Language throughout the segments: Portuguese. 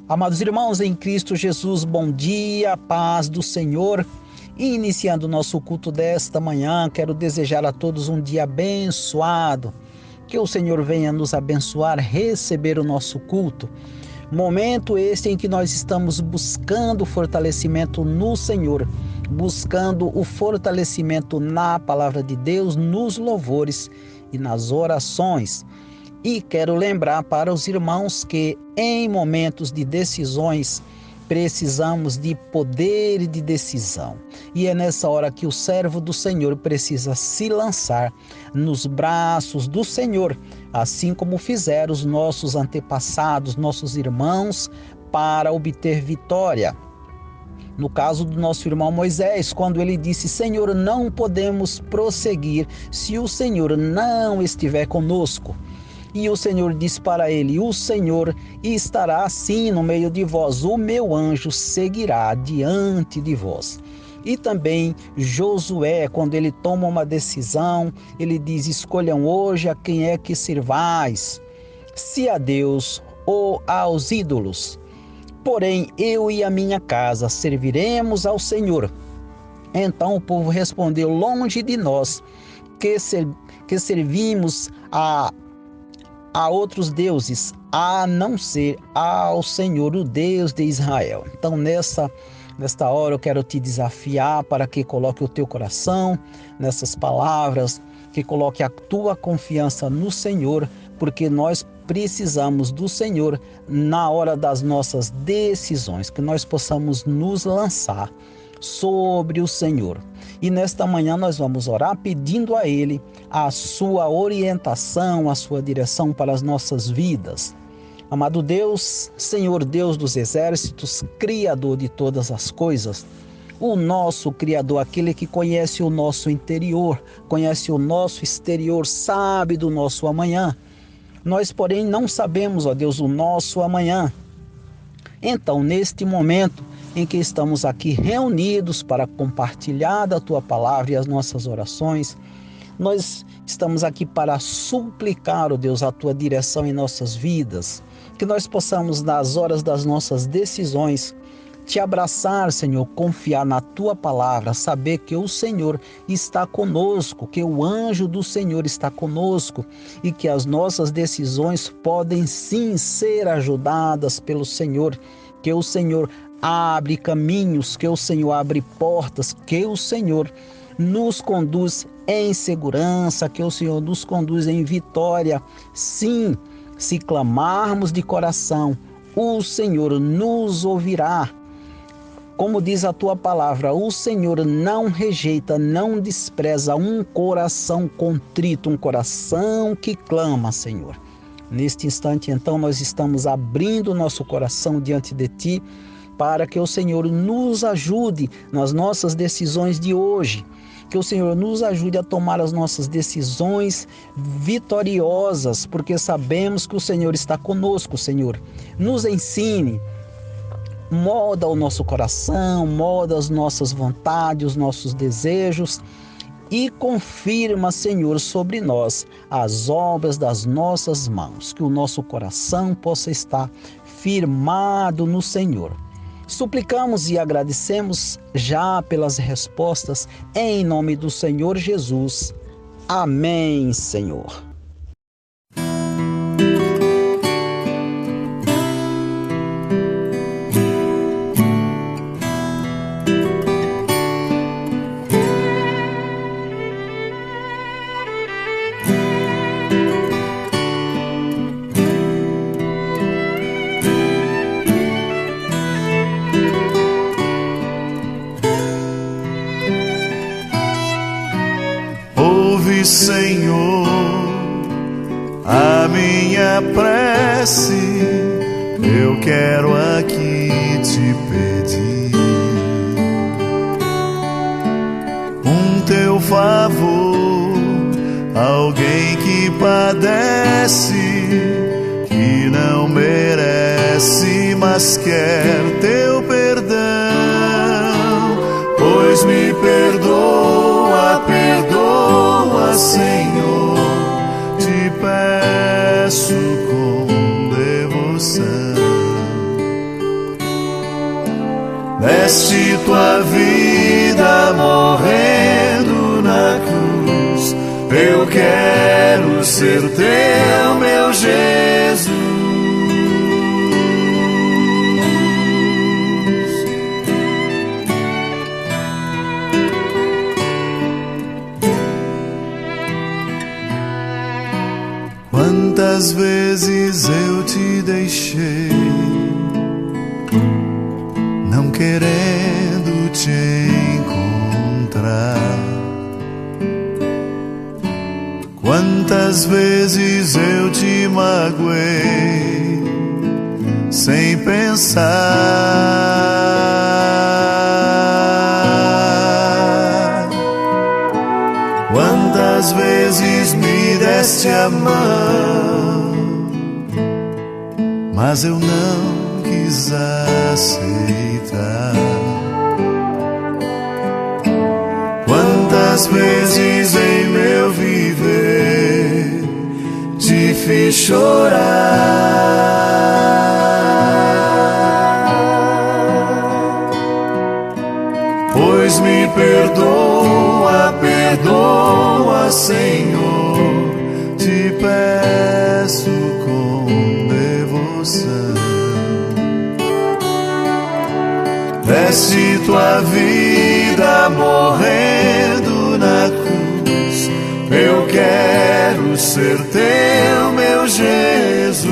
Amados irmãos em Cristo Jesus, bom dia, paz do Senhor. Iniciando o nosso culto desta manhã, quero desejar a todos um dia abençoado. Que o Senhor venha nos abençoar, receber o nosso culto. Momento este em que nós estamos buscando fortalecimento no Senhor, buscando o fortalecimento na palavra de Deus, nos louvores e nas orações. E quero lembrar para os irmãos que em momentos de decisões precisamos de poder e de decisão. E é nessa hora que o servo do Senhor precisa se lançar nos braços do Senhor, assim como fizeram os nossos antepassados, nossos irmãos, para obter vitória. No caso do nosso irmão Moisés, quando ele disse: Senhor, não podemos prosseguir se o Senhor não estiver conosco. E o Senhor disse para ele: o Senhor estará assim no meio de vós, o meu anjo seguirá diante de vós. E também Josué, quando ele toma uma decisão, ele diz: escolham hoje a quem é que servais, se a Deus ou aos ídolos. Porém, eu e a minha casa serviremos ao Senhor. Então o povo respondeu: longe de nós que servimos a outros deuses, a não ser ao Senhor, o Deus de Israel. Então, nesta hora eu quero te desafiar para que coloque o teu coração nessas palavras, que coloque a tua confiança no Senhor, porque nós precisamos do Senhor na hora das nossas decisões, que nós possamos nos lançar sobre o Senhor. E nesta manhã nós vamos orar pedindo a Ele a sua orientação, a sua direção para as nossas vidas. Amado Deus, Senhor Deus dos exércitos, Criador de todas as coisas, o nosso Criador, aquele que conhece o nosso interior, conhece o nosso exterior, sabe do nosso amanhã. Nós, porém, não sabemos, ó Deus, o nosso amanhã. Então, neste momento em que estamos aqui reunidos para compartilhar da Tua palavra e as nossas orações, nós estamos aqui para suplicar, ó Deus, a Tua direção em nossas vidas, que nós possamos, nas horas das nossas decisões, Te abraçar, Senhor, confiar na Tua palavra, saber que o Senhor está conosco, que o anjo do Senhor está conosco e que as nossas decisões podem sim ser ajudadas pelo Senhor, que o Senhor abre caminhos, que o Senhor abre portas, que o Senhor nos conduz em segurança, que o Senhor nos conduz em vitória. Sim, se clamarmos de coração, o Senhor nos ouvirá. Como diz a Tua palavra, o Senhor não rejeita, não despreza um coração contrito, um coração que clama, Senhor. Neste instante, então, nós estamos abrindo o nosso coração diante de Ti, para que o Senhor nos ajude nas nossas decisões de hoje, que o Senhor nos ajude a tomar as nossas decisões vitoriosas, porque sabemos que o Senhor está conosco, Senhor. Nos ensine, molda o nosso coração, molda as nossas vontades, os nossos desejos e confirma, Senhor, sobre nós as obras das nossas mãos, que o nosso coração possa estar firmado no Senhor. Suplicamos e agradecemos já pelas respostas, em nome do Senhor Jesus. Amém, Senhor. Ouve, Senhor, a minha prece, eu quero aqui te pedir teu favor, alguém que padece, que não merece, mas quer teu perdão. Pois me perdoa, perdoa, Senhor, te peço. tua vida morrendo na cruz, eu quero ser teu, meu Jesus. Quantas vezes eu te deixei, não querendo te encontrar. Quantas vezes eu te magoei, sem pensar. Quantas vezes me deste a mão, mas eu não quis aceitar. Quantas vezes em meu viver te fiz chorar. Pois me perdoa, perdoa, Senhor, te peço com devoção. Deste tua vida morrendo na cruz, eu quero ser teu, meu Jesus.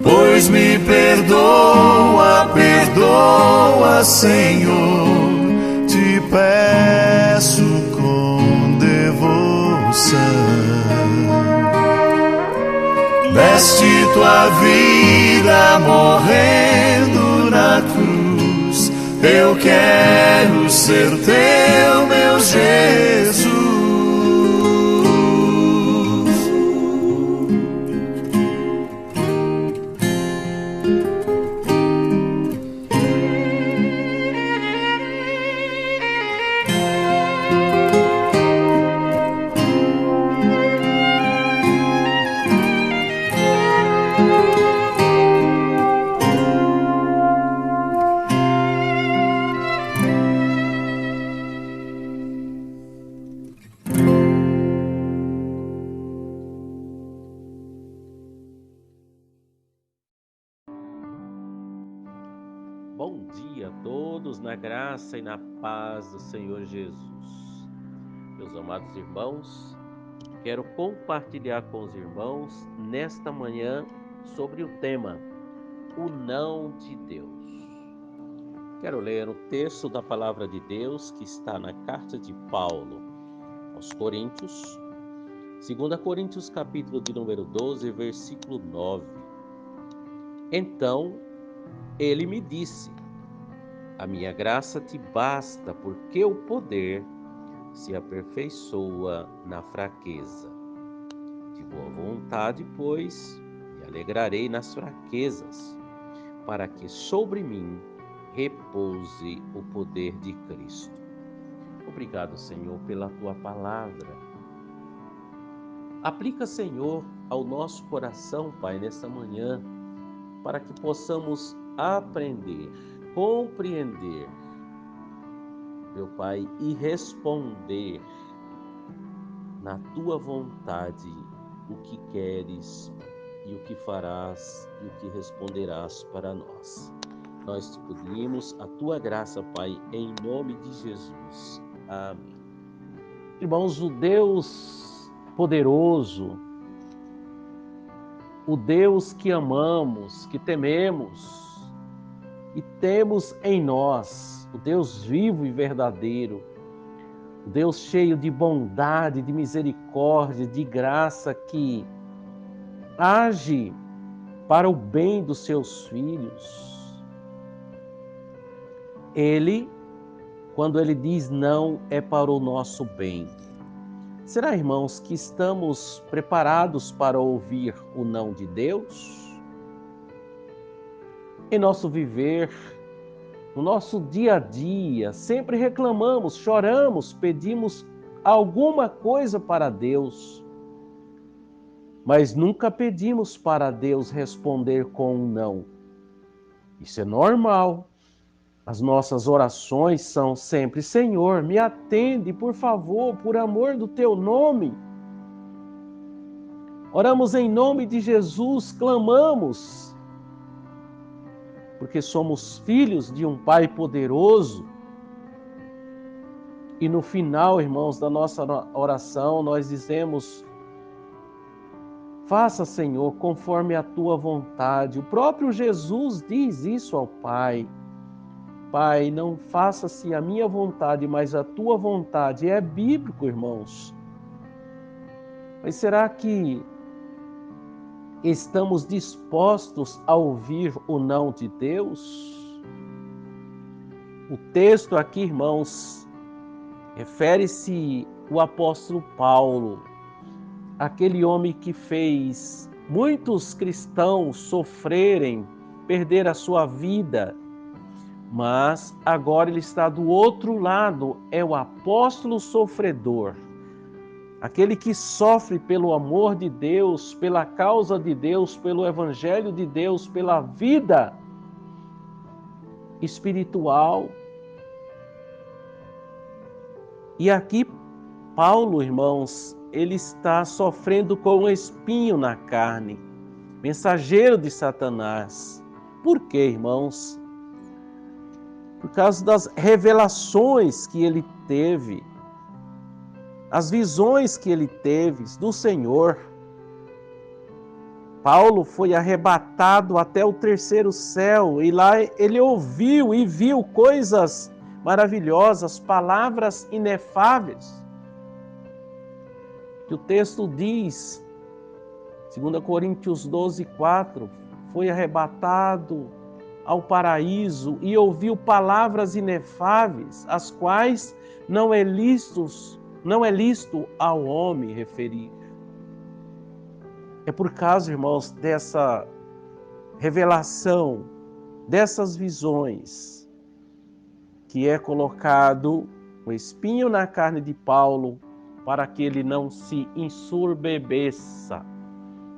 Pois me perdoa, perdoa, Senhor, te peço com devoção. Deste tua vida morrendo na cruz, eu quero ser teu, meu Jesus. Bom dia a todos, na graça e na paz do Senhor Jesus. Meus amados irmãos, quero compartilhar com os irmãos nesta manhã sobre o tema O Não de Deus. Quero ler o texto da palavra de Deus que está na carta de Paulo aos Coríntios, 2 Coríntios capítulo de número 12, versículo 9. Então, ele me disse: a minha graça te basta, porque o poder se aperfeiçoa na fraqueza. De boa vontade, pois, me alegrarei nas fraquezas, para que sobre mim repouse o poder de Cristo. Obrigado, Senhor, pela tua palavra. Aplica, Senhor, ao nosso coração, Pai, nesta manhã, para que possamos aprender, compreender, meu Pai, e responder na tua vontade o que queres e o que farás e o que responderás para nós. Nós te pedimos a tua graça, Pai, em nome de Jesus. Amém. Irmãos, o Deus poderoso, o Deus que amamos, que tememos e temos em nós, o Deus vivo e verdadeiro, o Deus cheio de bondade, de misericórdia, de graça, que age para o bem dos seus filhos. Ele, quando ele diz não, é para o nosso bem. Será, irmãos, que estamos preparados para ouvir o não de Deus? Em nosso viver, no nosso dia a dia, sempre reclamamos, choramos, pedimos alguma coisa para Deus. mas nunca pedimos para Deus responder com um não. Isso é normal. As nossas orações são sempre: Senhor, me atende, por favor, por amor do teu nome. Oramos em nome de Jesus, clamamos, porque somos filhos de um Pai poderoso. E no final, irmãos, da nossa oração, nós dizemos: faça, Senhor, conforme a tua vontade. O próprio Jesus diz isso ao Pai. Pai, não faça-se a minha vontade, mas a tua vontade. É bíblico, irmãos. Mas será que estamos dispostos a ouvir o não de Deus? O texto aqui, irmãos, refere-se ao apóstolo Paulo, aquele homem que fez muitos cristãos sofrerem, perder a sua vida, mas agora ele está do outro lado, é o apóstolo sofredor, aquele que sofre pelo amor de Deus, pela causa de Deus, pelo evangelho de Deus, pela vida espiritual. E aqui Paulo, irmãos, ele está sofrendo com um espinho na carne, mensageiro de Satanás. Por quê, irmãos? Por causa das revelações que ele teve, as visões que ele teve do Senhor. Paulo foi arrebatado até o terceiro céu e lá ele ouviu e viu coisas maravilhosas, palavras inefáveis. Que o texto diz, 2 Coríntios 12:4, foi arrebatado ao paraíso e ouviu palavras inefáveis, as quais não é listo ao homem referir. É por causa, irmãos, dessa revelação, dessas visões, que é colocado o espinho na carne de Paulo, para que ele não se ensurbebeça,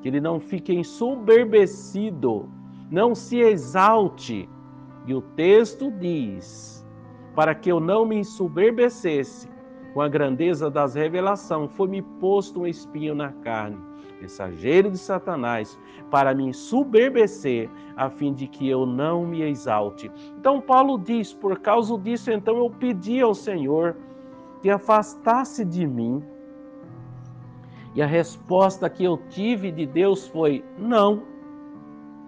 que ele não fique ensoberbecido, não se exalte. E o texto diz, para que eu não me ensoberbecesse com a grandeza das revelações, foi-me posto um espinho na carne, mensageiro de Satanás, para me ensoberbecer, a fim de que eu não me exalte. Então Paulo diz, por causa disso, então eu pedi ao Senhor que afastasse de mim. E a resposta que eu tive de Deus foi: não,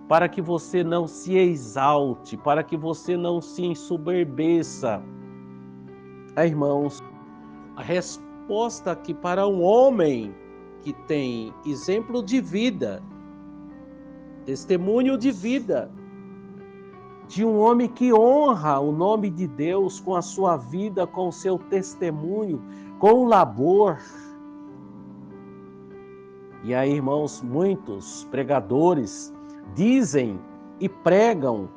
para que você não se exalte, para que você não se ensoberbeça. Irmãos, a resposta aqui para um homem que tem exemplo de vida, testemunho de vida, de um homem que honra o nome de Deus com a sua vida, com o seu testemunho, com o labor. E aí, irmãos, muitos pregadores dizem e pregam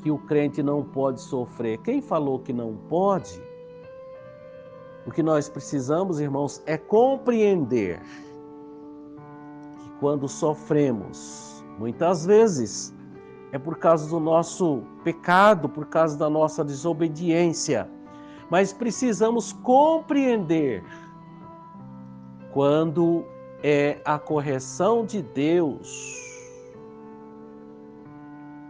que o crente não pode sofrer. Quem falou que não pode? O que nós precisamos, irmãos, é compreender que quando sofremos, muitas vezes, é por causa do nosso pecado, por causa da nossa desobediência. Mas precisamos compreender quando é a correção de Deus,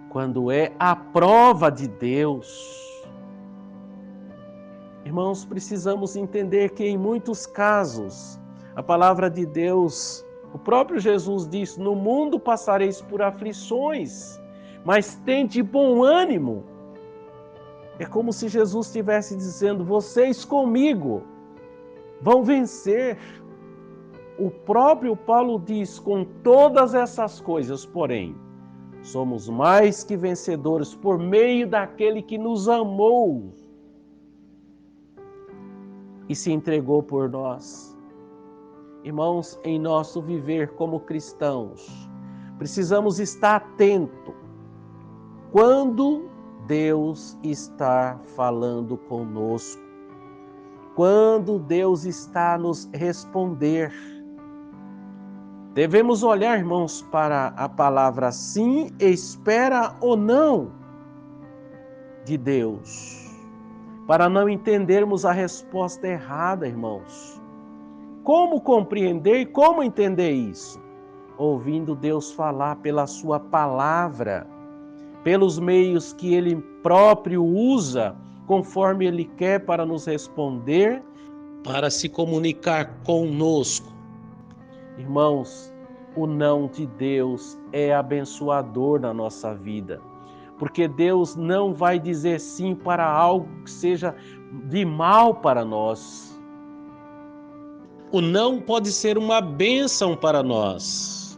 quando é a prova de Deus. Irmãos, precisamos entender que em muitos casos, a palavra de Deus, o próprio Jesus disse: no mundo passareis por aflições, mas tende bom ânimo. É como se Jesus estivesse dizendo: vocês comigo vão vencer. O próprio Paulo diz: com todas essas coisas, porém, somos mais que vencedores por meio daquele que nos amou e se entregou por nós. Irmãos, em nosso viver como cristãos, precisamos estar atentos quando Deus está falando conosco, quando Deus está a nos responder. Devemos olhar, irmãos, para a palavra sim, espera ou não de Deus, para não entendermos a resposta errada, irmãos. Como compreender e como entender isso? Ouvindo Deus falar pela sua palavra, pelos meios que Ele próprio usa, conforme Ele quer para nos responder, para se comunicar conosco. Irmãos, o não de Deus é abençoador na nossa vida, porque Deus não vai dizer sim para algo que seja de mal para nós. O não pode ser uma bênção para nós.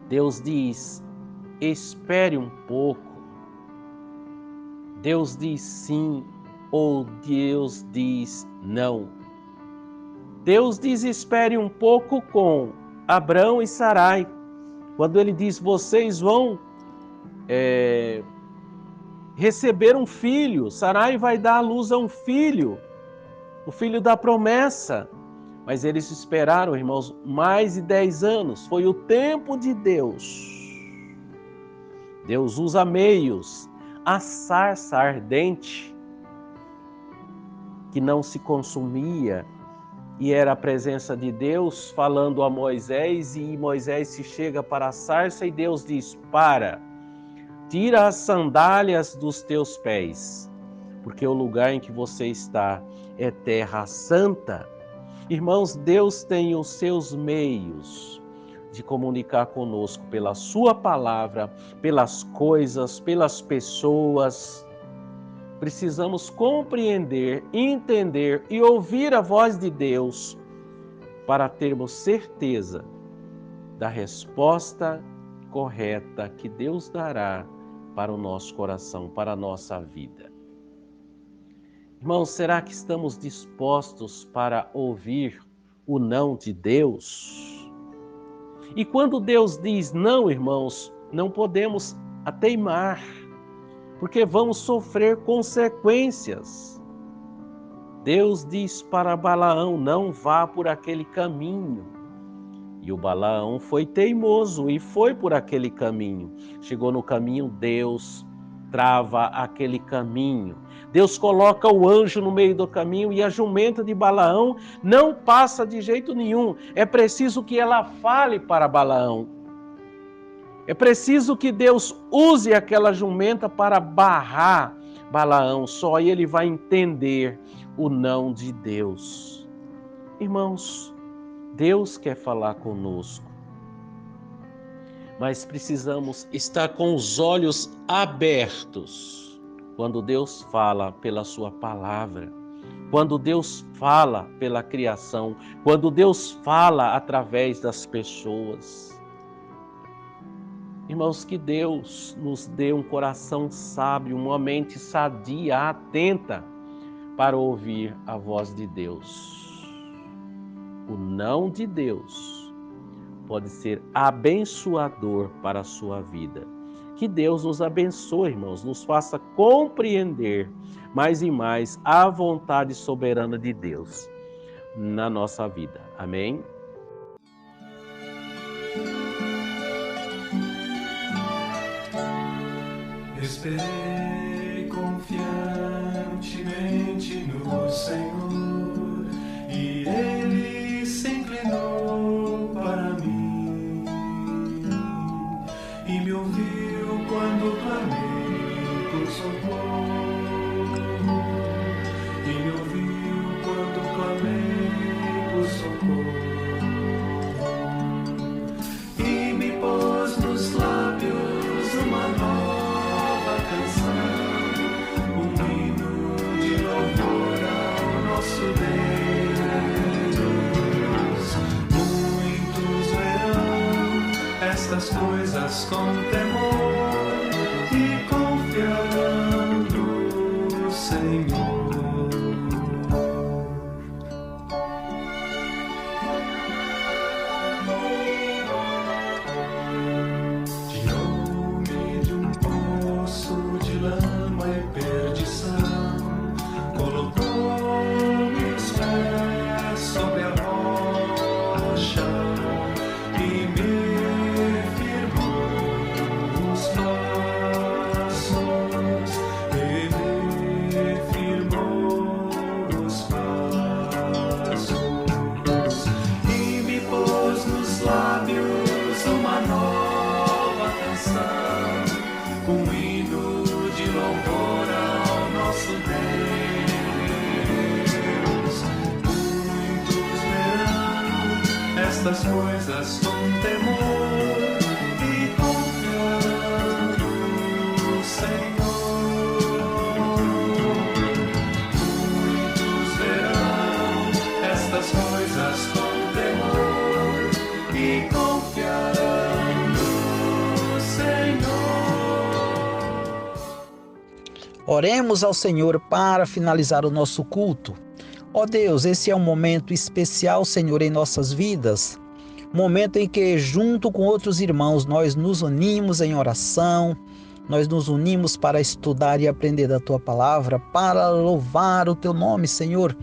Deus diz, espere um pouco. Deus diz sim ou Deus diz não. Deus diz espere um pouco com Abrão e Sarai. Quando ele diz, vocês vão receber um filho. Sarai vai dar à luz a um filho, o filho da promessa. Mas eles esperaram, irmãos, mais de 10 anos. Foi o tempo de Deus. Deus usa meios. A sarça ardente, que não se consumia, e era a presença de Deus falando a Moisés, e Moisés se chega para a sarça e Deus diz, tira as sandálias dos teus pés, porque o lugar em que você está é terra santa. Irmãos, Deus tem os seus meios de comunicar conosco pela sua palavra, pelas coisas, pelas pessoas. Precisamos compreender, entender e ouvir a voz de Deus para termos certeza da resposta correta que Deus dará para o nosso coração, para a nossa vida. Irmãos, será que estamos dispostos para ouvir o não de Deus? E quando Deus diz não, irmãos, não podemos teimar, porque vamos sofrer consequências. Deus diz para Balaão, não vá por aquele caminho. E o Balaão foi teimoso e foi por aquele caminho. Chegou no caminho, Deus trava aquele caminho. Deus coloca o anjo no meio do caminho e a jumenta de Balaão não passa de jeito nenhum. É preciso que ela fale para Balaão. É preciso que Deus use aquela jumenta para barrar Balaão. Só aí ele vai entender o não de Deus. Irmãos, Deus quer falar conosco, mas precisamos estar com os olhos abertos quando Deus fala pela sua palavra, quando Deus fala pela criação, quando Deus fala através das pessoas. Irmãos, que Deus nos dê um coração sábio, uma mente sadia, atenta para ouvir a voz de Deus. O não de Deus pode ser abençoador para a sua vida. Que Deus nos abençoe, irmãos, nos faça compreender mais e mais a vontade soberana de Deus na nossa vida. Amém? Esperei confiantemente no Senhor, e Ele se inclinou para mim, e me ouviu quando clamei por socorro, e me ouviu quando clamei por socorro, e me pôs nos lábios uma nova canção, um hino de louvor ao nosso Deus. Muitos verão estas coisas com temor e confiarão no Senhor. Tirou-me de um poço de lama e perdição, colocou meus pés sobre a rocha, estas coisas com temor e confiando no Senhor. Muitos verão estas coisas com temor e confiarão no Senhor. Oremos ao Senhor para finalizar o nosso culto. Ó Deus, esse é um momento especial, Senhor, em nossas vidas. Momento em que, junto com outros irmãos, nós nos unimos em oração, nós nos unimos para estudar e aprender da Tua palavra, para louvar o Teu nome, Senhor,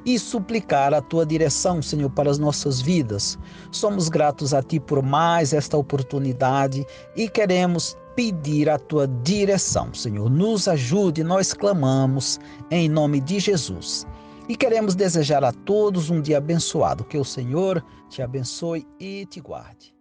e suplicar a Tua direção, Senhor, para as nossas vidas. Somos gratos a Ti por mais esta oportunidade e queremos pedir a Tua direção, Senhor. Nos ajude, nós clamamos em nome de Jesus. E queremos desejar a todos um dia abençoado. Que o Senhor te abençoe e te guarde.